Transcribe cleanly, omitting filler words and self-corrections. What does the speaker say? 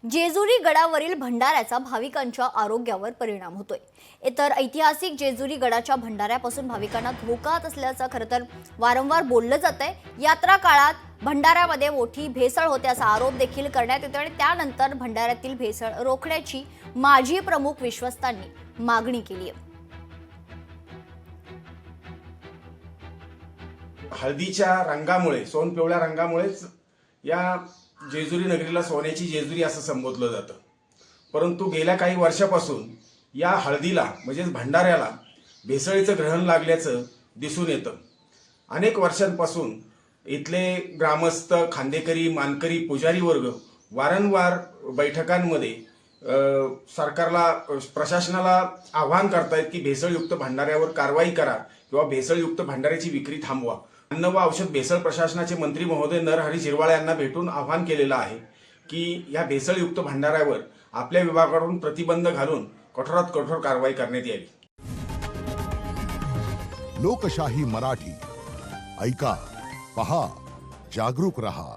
जेजुरी गडावरील भंडाऱ्याचा भाविकांच्या आरोग्यावर परिणाम होतोय। तर ऐतिहासिक जेजुरी गडाच्या भंडाऱ्यापासून भाविकांना धोका असल्याचं खरं तर वारंवार बोललं जातंय। यात्रा काळात भंडाऱ्यामध्ये मोठी भेसळ होते असा आरोप देखील करण्यात येतो आणि त्यानंतर भंडाऱ्यातील भेसळ रोखण्याची माजी प्रमुख विश्वस्तांनी मागणी केली आहे। हळदीच्या रंगामुळे, सोन पिवळ्या रंगामुळेच या जेजुरी नगरीला सोन्याची जेजुरी असं संबोधलं जातं। परंतु गेल्या काही वर्षापासून या हळदीला म्हणजेच भंडाऱ्याला भेसळीचं ग्रहण लागल्याचं दिसून येतं। अनेक वर्षांपासून इथले ग्रामस्थ, खांदेकरी, मानकरी, पुजारी वर्ग वारंवार बैठकांमध्ये सरकारला, प्रशासनाला आवाहन करतायत की भेसळयुक्त भंडाऱ्यावर कारवाई करा किंवा भेसळयुक्त भंडाऱ्याची विक्री थांबवा। अन्न व औषध भेसळ प्रशासनाचे मंत्री महोदय नरहरी झिरवाळ यांना भेटून आवाहन केलेलं आहे की या भेसळयुक्त भंडाऱ्यावर आपल्या विभागाकडून प्रतिबंध घालून कठोरात कठोर कारवाई करण्यात यावी। लोकशाही मराठी ऐका, पहा, जागरूक रहा।